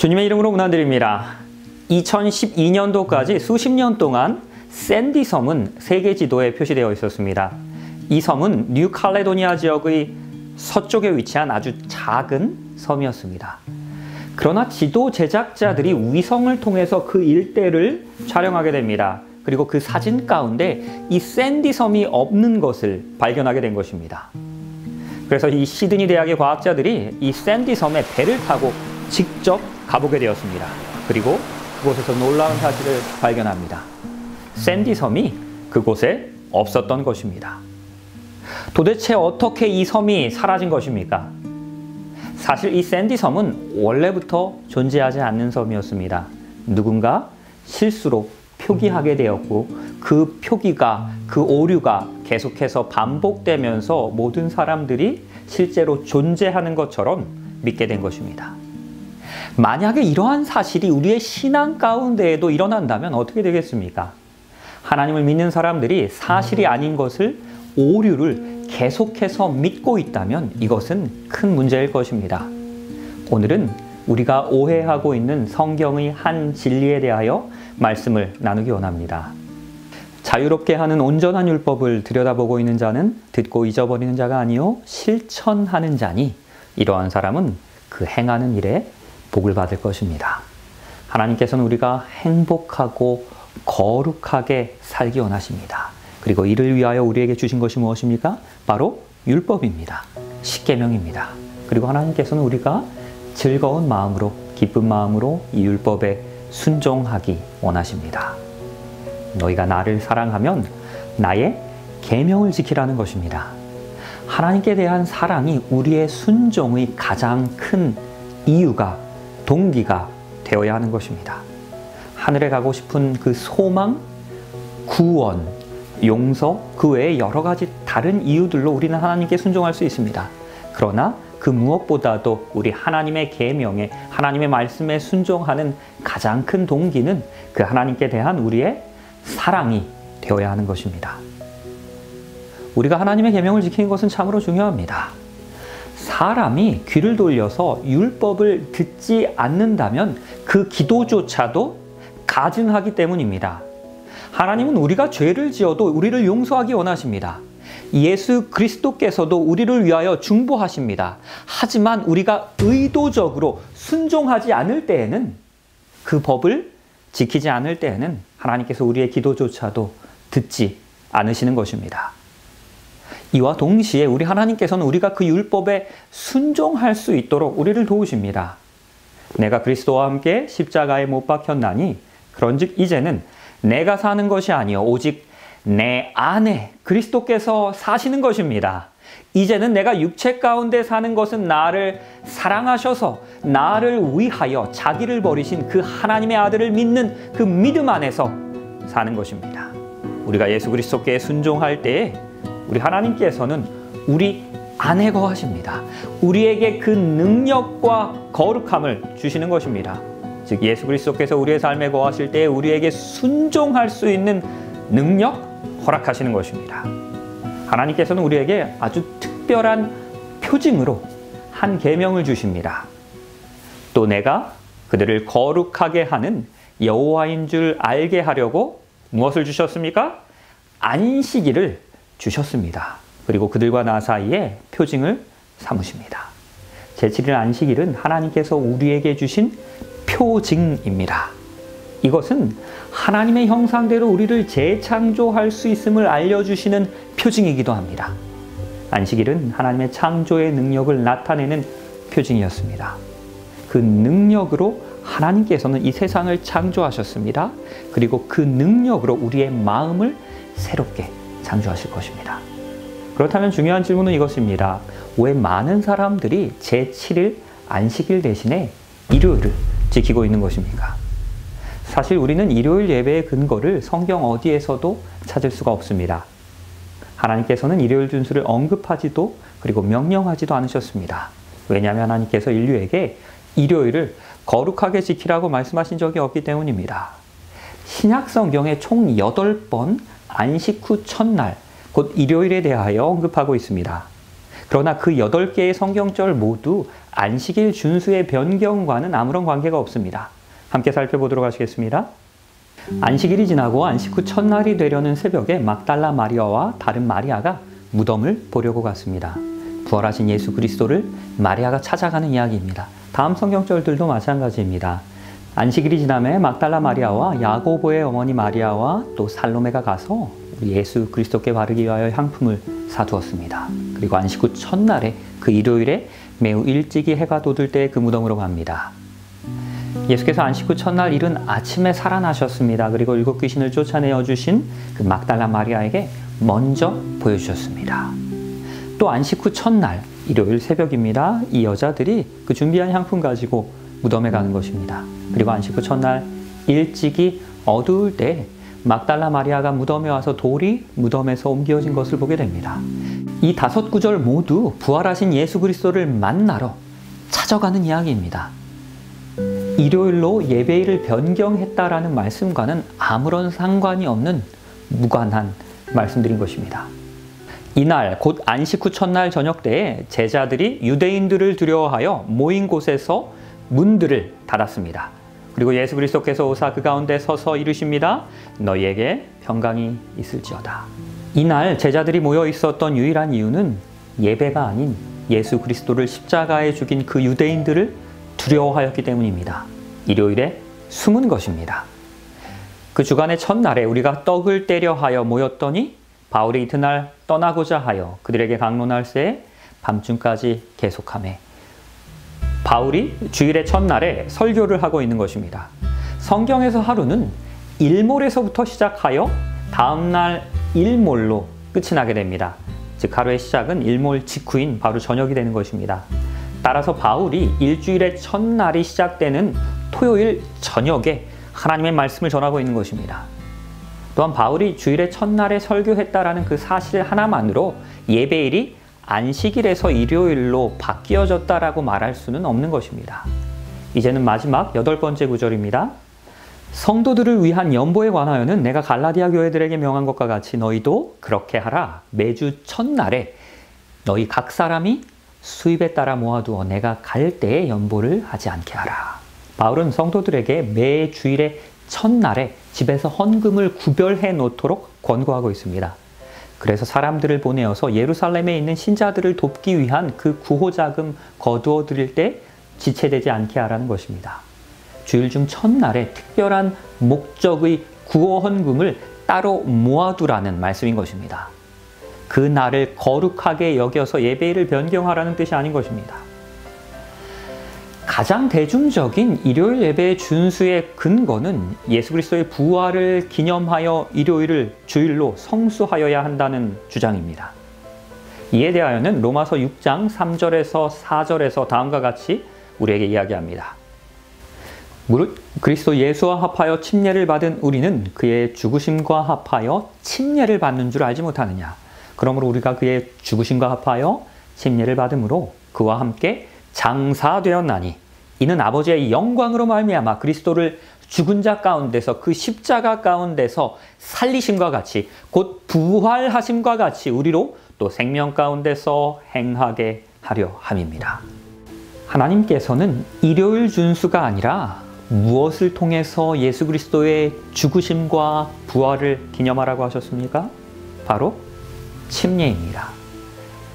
주님의 이름으로 문안드립니다. 2012년도까지 수십 년 동안 샌디 섬은 세계 지도에 표시되어 있었습니다. 이 섬은 뉴칼레도니아 지역의 서쪽에 위치한 아주 작은 섬이었습니다. 그러나 지도 제작자들이 위성을 통해서 그 일대를 촬영하게 됩니다. 그리고 그 사진 가운데 이 샌디 섬이 없는 것을 발견하게 된 것입니다. 그래서 이 시드니 대학의 과학자들이 이 샌디 섬에 배를 타고 직접 가보게 되었습니다. 그리고 그곳에서 놀라운 사실을 발견합니다. 샌디 섬이 그곳에 없었던 것입니다. 도대체 어떻게 이 섬이 사라진 것입니까? 사실 이 샌디 섬은 원래부터 존재하지 않는 섬이었습니다. 누군가 실수로 표기하게 되었고 그 표기가, 그 오류가 계속해서 반복되면서 모든 사람들이 실제로 존재하는 것처럼 믿게 된 것입니다. 만약에 이러한 사실이 우리의 신앙 가운데에도 일어난다면 어떻게 되겠습니까? 하나님을 믿는 사람들이 사실이 아닌 것을, 오류를 계속해서 믿고 있다면 이것은 큰 문제일 것입니다. 오늘은 우리가 오해하고 있는 성경의 한 진리에 대하여 말씀을 나누기 원합니다. 자유롭게 하는 온전한 율법을 들여다보고 있는 자는 듣고 잊어버리는 자가 아니요 실천하는 자니 이러한 사람은 그 행하는 일에 복을 받을 것입니다. 하나님께서는 우리가 행복하고 거룩하게 살기 원하십니다. 그리고 이를 위하여 우리에게 주신 것이 무엇입니까? 바로 율법입니다. 십계명입니다. 그리고 하나님께서는 우리가 즐거운 마음으로, 기쁜 마음으로 이 율법에 순종하기 원하십니다. 너희가 나를 사랑하면 나의 계명을 지키라는 것입니다. 하나님께 대한 사랑이 우리의 순종의 가장 큰 이유가, 동기가 되어야 하는 것입니다. 하늘에 가고 싶은 그 소망, 구원, 용서, 그 외에 여러 가지 다른 이유들로 우리는 하나님께 순종할 수 있습니다. 그러나 그 무엇보다도 우리 하나님의 계명에, 하나님의 말씀에 순종하는 가장 큰 동기는 그 하나님께 대한 우리의 사랑이 되어야 하는 것입니다. 우리가 하나님의 계명을 지키는 것은 참으로 중요합니다. 사람이 귀를 돌려서 율법을 듣지 않는다면 그 기도조차도 가증하기 때문입니다. 하나님은 우리가 죄를 지어도 우리를 용서하기 원하십니다. 예수 그리스도께서도 우리를 위하여 중보하십니다. 하지만 우리가 의도적으로 순종하지 않을 때에는, 그 법을 지키지 않을 때에는 하나님께서 우리의 기도조차도 듣지 않으시는 것입니다. 이와 동시에 우리 하나님께서는 우리가 그 율법에 순종할 수 있도록 우리를 도우십니다. 내가 그리스도와 함께 십자가에 못 박혔나니 그런즉 이제는 내가 사는 것이 아니요 오직 내 안에 그리스도께서 사시는 것입니다. 이제는 내가 육체 가운데 사는 것은 나를 사랑하셔서 나를 위하여 자기를 버리신 그 하나님의 아들을 믿는 그 믿음 안에서 사는 것입니다. 우리가 예수 그리스도께 순종할 때에 우리 하나님께서는 우리 안에 거하십니다. 우리에게 그 능력과 거룩함을 주시는 것입니다. 즉 예수 그리스도께서 우리의 삶에 거하실 때 우리에게 순종할 수 있는 능력 허락하시는 것입니다. 하나님께서는 우리에게 아주 특별한 표징으로 한 계명을 주십니다. 또 내가 그들을 거룩하게 하는 여호와인 줄 알게 하려고 무엇을 주셨습니까? 안식일을 주셨습니다. 그리고 그들과 나 사이에 표징을 삼으십니다. 제7일 안식일은 하나님께서 우리에게 주신 표징입니다. 이것은 하나님의 형상대로 우리를 재창조할 수 있음을 알려주시는 표징이기도 합니다. 안식일은 하나님의 창조의 능력을 나타내는 표징이었습니다. 그 능력으로 하나님께서는 이 세상을 창조하셨습니다. 그리고 그 능력으로 우리의 마음을 새롭게 창조하실 것입니다. 그렇다면 중요한 질문은 이것입니다. 왜 많은 사람들이 제7일 안식일 대신에 일요일을 지키고 있는 것입니까? 사실 우리는 일요일 예배의 근거를 성경 어디에서도 찾을 수가 없습니다. 하나님께서는 일요일 준수를 언급하지도 그리고 명령하지도 않으셨습니다. 왜냐하면 하나님께서 인류에게 일요일을 거룩하게 지키라고 말씀하신 적이 없기 때문입니다. 신약 성경에 총 8번 안식 후 첫날, 곧 일요일에 대하여 언급하고 있습니다. 그러나 그 8개의 성경절 모두 안식일 준수의 변경과는 아무런 관계가 없습니다. 함께 살펴보도록 하시겠습니다. 안식일이 지나고 안식 후 첫날이 되려는 새벽에 막달라 마리아와 다른 마리아가 무덤을 보려고 갔습니다. 부활하신 예수 그리스도를 마리아가 찾아가는 이야기입니다. 다음 성경절들도 마찬가지입니다. 안식일이 지남에 막달라 마리아와 야고보의 어머니 마리아와 또 살로메가 가서 예수 그리스도께 바르기 위하여 향품을 사두었습니다. 그리고 안식 후 첫날에 그 일요일에 매우 일찍이 해가 돋을 때 그 무덤으로 갑니다. 예수께서 안식 후 첫날 이른 아침에 살아나셨습니다. 그리고 7 귀신을 쫓아내어 주신 그 막달라 마리아에게 먼저 보여주셨습니다. 또 안식 후 첫날 일요일 새벽입니다. 이 여자들이 그 준비한 향품 가지고 무덤에 가는 것입니다. 그리고 안식 후 첫날 일찍이 어두울 때 막달라 마리아가 무덤에 와서 돌이 무덤에서 옮겨진 것을 보게 됩니다. 이 5 구절 모두 부활하신 예수 그리스도를 만나러 찾아가는 이야기입니다. 일요일로 예배일을 변경했다라는 말씀과는 아무런 상관이 없는 무관한 말씀드린 것입니다. 이날 곧 안식 후 첫날 저녁 때에 제자들이 유대인들을 두려워하여 모인 곳에서 문들을 닫았습니다. 그리고 예수 그리스도께서 오사 그 가운데 서서 이르십니다. 너희에게 평강이 있을지어다. 이날 제자들이 모여 있었던 유일한 이유는 예배가 아닌 예수 그리스도를 십자가에 죽인 그 유대인들을 두려워하였기 때문입니다. 일요일에 숨은 것입니다. 그 주간의 첫날에 우리가 떡을 떼려 하여 모였더니 바울이 이튿날 떠나고자 하여 그들에게 강론할새 밤중까지 계속하매 바울이 주일의 첫날에 설교를 하고 있는 것입니다. 성경에서 하루는 일몰에서부터 시작하여 다음날 일몰로 끝이 나게 됩니다. 즉 하루의 시작은 일몰 직후인 바로 저녁이 되는 것입니다. 따라서 바울이 일주일의 첫날이 시작되는 토요일 저녁에 하나님의 말씀을 전하고 있는 것입니다. 또한 바울이 주일의 첫날에 설교했다라는 그 사실 하나만으로 예배일이 안식일에서 일요일로 바뀌어졌다라고 말할 수는 없는 것입니다. 이제는 마지막 8번째 구절입니다. 성도들을 위한 연보에 관하여는 내가 갈라디아 교회들에게 명한 것과 같이 너희도 그렇게 하라. 매주 첫날에 너희 각 사람이 수입에 따라 모아두어 내가 갈 때에 연보를 하지 않게 하라. 바울은 성도들에게 매 주일의 첫날에 집에서 헌금을 구별해 놓도록 권고하고 있습니다. 그래서 사람들을 보내어서 예루살렘에 있는 신자들을 돕기 위한 그 구호자금 거두어 드릴 때 지체되지 않게 하라는 것입니다. 주일 중 첫날에 특별한 목적의 구호 헌금을 따로 모아두라는 말씀인 것입니다. 그 날을 거룩하게 여겨서 예배일을 변경하라는 뜻이 아닌 것입니다. 가장 대중적인 일요일 예배의 준수의 근거는 예수 그리스도의 부활을 기념하여 일요일을 주일로 성수하여야 한다는 주장입니다. 이에 대하여는 로마서 6장 3절에서 4절에서 다음과 같이 우리에게 이야기합니다. 무릇 그리스도 예수와 합하여 침례를 받은 우리는 그의 죽으심과 합하여 침례를 받는 줄 알지 못하느냐. 그러므로 우리가 그의 죽으심과 합하여 침례를 받음으로 그와 함께 장사되었나니 이는 아버지의 영광으로 말미암아 그리스도를 죽은 자 가운데서 그 십자가 가운데서 살리심과 같이 곧 부활하심과 같이 우리로 또 생명 가운데서 행하게 하려 함입니다. 하나님께서는 일요일 준수가 아니라 무엇을 통해서 예수 그리스도의 죽으심과 부활을 기념하라고 하셨습니까? 바로 침례입니다.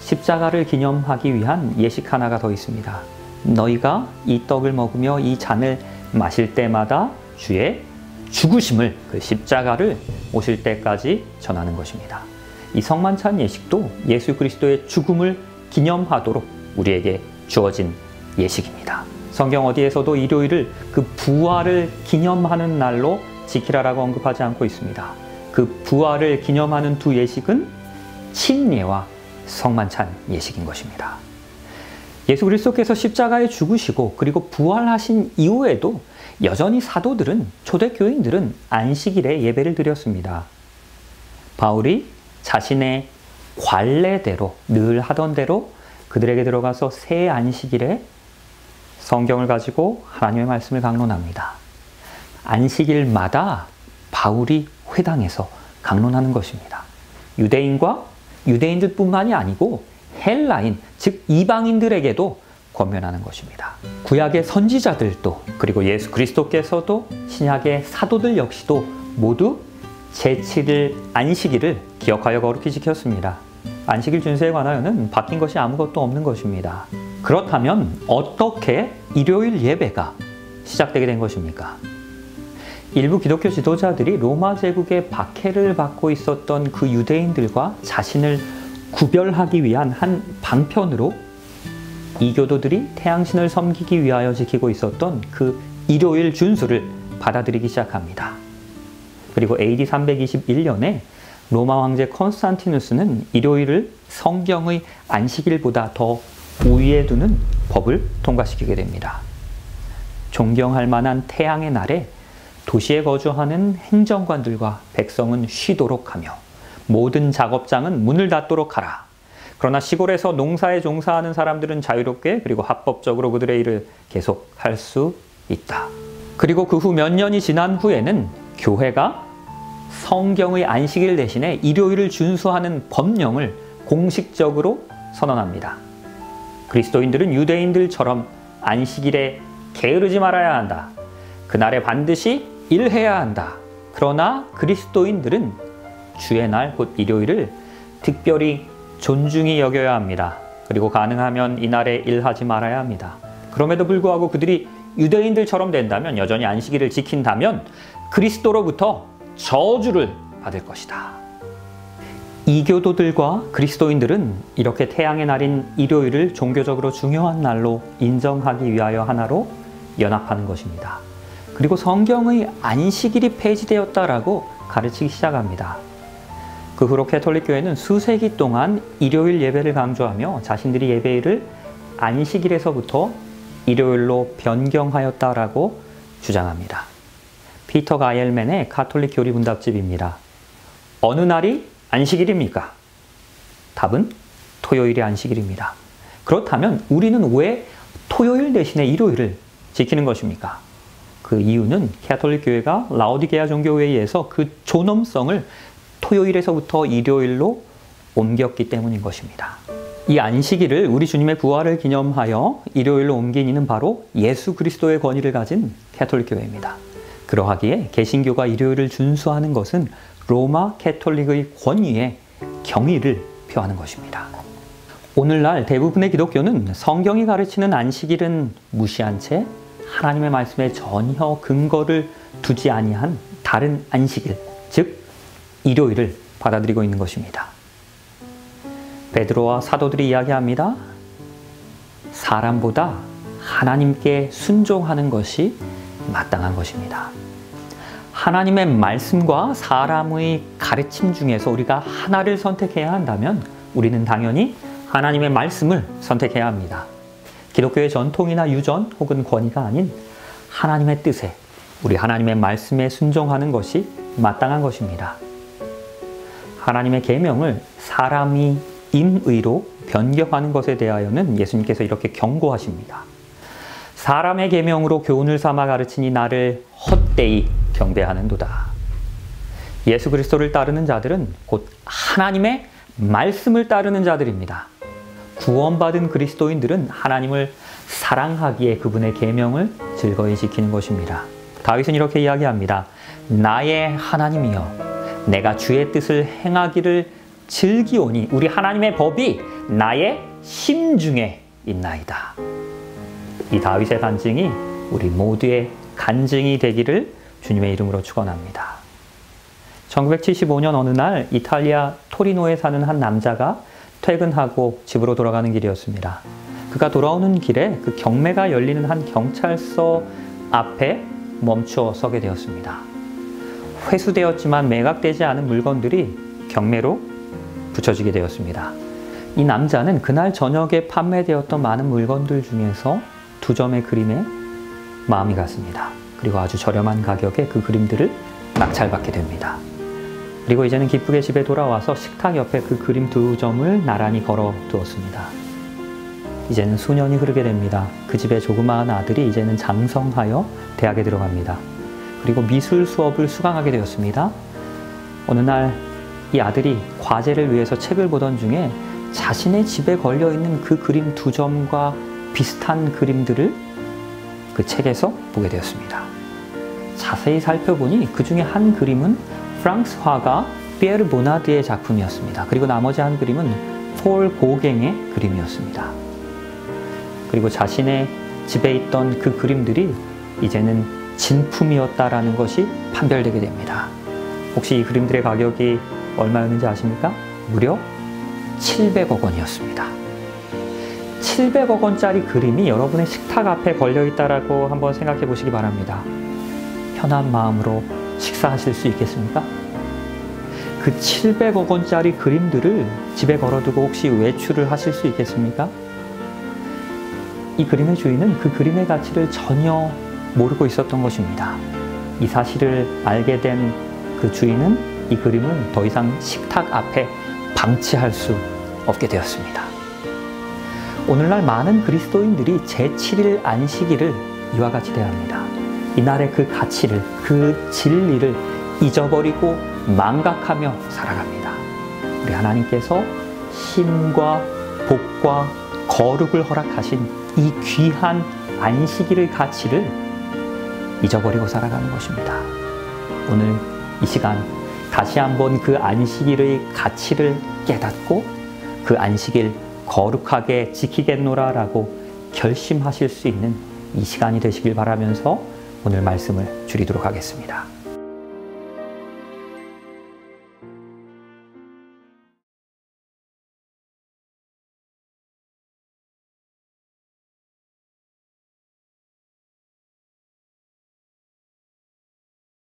십자가를 기념하기 위한 예식 하나가 더 있습니다. 너희가 이 떡을 먹으며 이 잔을 마실 때마다 주의 죽으심을, 그 십자가를 오실 때까지 전하는 것입니다. 이 성만찬 예식도 예수 그리스도의 죽음을 기념하도록 우리에게 주어진 예식입니다. 성경 어디에서도 일요일을 그 부활을 기념하는 날로 지키라라고 언급하지 않고 있습니다. 그 부활을 기념하는 두 예식은 침례와 성만찬 예식인 것입니다. 예수 그리스도께서 십자가에 죽으시고 그리고 부활하신 이후에도 여전히 사도들은, 초대교인들은 안식일에 예배를 드렸습니다. 바울이 자신의 관례대로 늘 하던 대로 그들에게 들어가서 새 안식일에 성경을 가지고 하나님의 말씀을 강론합니다. 안식일마다 바울이 회당에서 강론하는 것입니다. 유대인과 유대인들뿐만이 아니고 헬라인, 즉 이방인들에게도 권면하는 것입니다. 구약의 선지자들도 그리고 예수 그리스도께서도 신약의 사도들 역시도 모두 제7일 안식일을 기억하여 거룩히 지켰습니다. 안식일 준수에 관하여는 바뀐 것이 아무것도 없는 것입니다. 그렇다면 어떻게 일요일 예배가 시작되게 된 것입니까? 일부 기독교 지도자들이 로마 제국의 박해를 받고 있었던 그 유대인들과 자신을 구별하기 위한 한 방편으로 이교도들이 태양신을 섬기기 위하여 지키고 있었던 그 일요일 준수를 받아들이기 시작합니다. 그리고 AD 321년에 로마 황제 컨스탄티누스는 일요일을 성경의 안식일보다 더 우위에 두는 법을 통과시키게 됩니다. 존경할 만한 태양의 날에 도시에 거주하는 행정관들과 백성은 쉬도록 하며 모든 작업장은 문을 닫도록 하라. 그러나 시골에서 농사에 종사하는 사람들은 자유롭게 그리고 합법적으로 그들의 일을 계속할 수 있다. 그리고 그 후 몇 년이 지난 후에는 교회가 성경의 안식일 대신에 일요일을 준수하는 법령을 공식적으로 선언합니다. 그리스도인들은 유대인들처럼 안식일에 게으르지 말아야 한다. 그날에 반드시 일해야 한다. 그러나 그리스도인들은 주의 날, 곧 일요일을 특별히 존중히 여겨야 합니다. 그리고 가능하면 이날에 일하지 말아야 합니다. 그럼에도 불구하고 그들이 유대인들처럼 된다면, 여전히 안식일을 지킨다면 그리스도로부터 저주를 받을 것이다. 이교도들과 그리스도인들은 이렇게 태양의 날인 일요일을 종교적으로 중요한 날로 인정하기 위하여 하나로 연합하는 것입니다. 그리고 성경의 안식일이 폐지되었다라고 가르치기 시작합니다. 그 후로 캐톨릭교회는 수세기 동안 일요일 예배를 강조하며 자신들이 예배일을 안식일에서부터 일요일로 변경하였다라고 주장합니다. 피터 가이엘맨의 가톨릭 교리 문답집입니다. 어느 날이 안식일입니까? 답은 토요일이 안식일입니다. 그렇다면 우리는 왜 토요일 대신에 일요일을 지키는 것입니까? 그 이유는 가톨릭 교회가 라오디게아 종교회의에서 그 존엄성을 토요일에서부터 일요일로 옮겼기 때문인 것입니다. 이 안식일을 우리 주님의 부활을 기념하여 일요일로 옮긴 이는 바로 예수 그리스도의 권위를 가진 가톨릭 교회입니다. 그러하기에 개신교가 일요일을 준수하는 것은 로마 가톨릭의 권위에 경의를 표하는 것입니다. 오늘날 대부분의 기독교는 성경이 가르치는 안식일은 무시한 채 하나님의 말씀에 전혀 근거를 두지 아니한 다른 안식일, 즉 일요일을 받아들이고 있는 것입니다. 베드로와 사도들이 이야기합니다. 사람보다 하나님께 순종하는 것이 마땅한 것입니다. 하나님의 말씀과 사람의 가르침 중에서 우리가 하나를 선택해야 한다면 우리는 당연히 하나님의 말씀을 선택해야 합니다. 기독교의 전통이나 유전 혹은 권위가 아닌 하나님의 뜻에, 우리 하나님의 말씀에 순종하는 것이 마땅한 것입니다. 하나님의 계명을 사람이 임의로 변경하는 것에 대하여는 예수님께서 이렇게 경고하십니다. 사람의 계명으로 교훈을 삼아 가르치니 나를 헛되이 경배하는도다. 예수 그리스도를 따르는 자들은 곧 하나님의 말씀을 따르는 자들입니다. 구원받은 그리스도인들은 하나님을 사랑하기에 그분의 계명을 즐거이 지키는 것입니다. 다윗은 이렇게 이야기합니다. 나의 하나님이여, 내가 주의 뜻을 행하기를 즐기오니 우리 하나님의 법이 나의 심중에 있나이다. 이 다윗의 간증이 우리 모두의 간증이 되기를 주님의 이름으로 축원합니다. 1975년 어느 날 이탈리아 토리노에 사는 한 남자가 퇴근하고 집으로 돌아가는 길이었습니다. 그가 돌아오는 길에 그 경매가 열리는 한 경찰서 앞에 멈추어 서게 되었습니다. 회수되었지만 매각되지 않은 물건들이 경매로 붙여지게 되었습니다. 이 남자는 그날 저녁에 판매되었던 많은 물건들 중에서 2점의 그림에 마음이 갔습니다. 그리고 아주 저렴한 가격에 그 그림들을 낙찰받게 됩니다. 그리고 이제는 기쁘게 집에 돌아와서 식탁 옆에 그 그림 2점을 나란히 걸어 두었습니다. 이제는 수년이 흐르게 됩니다. 그 집의 조그마한 아들이 이제는 장성하여 대학에 들어갑니다. 그리고 미술 수업을 수강하게 되었습니다. 어느 날 이 아들이 과제를 위해서 책을 보던 중에 자신의 집에 걸려있는 그 그림 2점과 비슷한 그림들을 그 책에서 보게 되었습니다. 자세히 살펴보니 그 중에 한 그림은 프랑스 화가 피에르 모나드의 작품이었습니다. 그리고 나머지 한 그림은 폴 고갱의 그림이었습니다. 그리고 자신의 집에 있던 그 그림들이 이제는 진품이었다라는 것이 판별되게 됩니다. 혹시 이 그림들의 가격이 얼마였는지 아십니까? 무려 700억 원이었습니다. 700억 원짜리 그림이 여러분의 식탁 앞에 걸려있다라고 한번 생각해 보시기 바랍니다. 편한 마음으로 식사하실 수 있겠습니까? 그 700억 원짜리 그림들을 집에 걸어두고 혹시 외출을 하실 수 있겠습니까? 이 그림의 주인은 그 그림의 가치를 전혀 모르고 있었던 것입니다. 이 사실을 알게 된 그 주인은 이 그림을 더 이상 식탁 앞에 방치할 수 없게 되었습니다. 오늘날 많은 그리스도인들이 제7일 안식일을 이와 같이 대합니다. 이날의 그 가치를, 그 진리를 잊어버리고 망각하며 살아갑니다. 우리 하나님께서 힘과 복과 거룩을 허락하신 이 귀한 안식일의 가치를 잊어버리고 살아가는 것입니다. 오늘 이 시간 다시 한번 그 안식일의 가치를 깨닫고 그 안식일 거룩하게 지키겠노라라고 결심하실 수 있는 이 시간이 되시길 바라면서 오늘 말씀을 줄이도록 하겠습니다.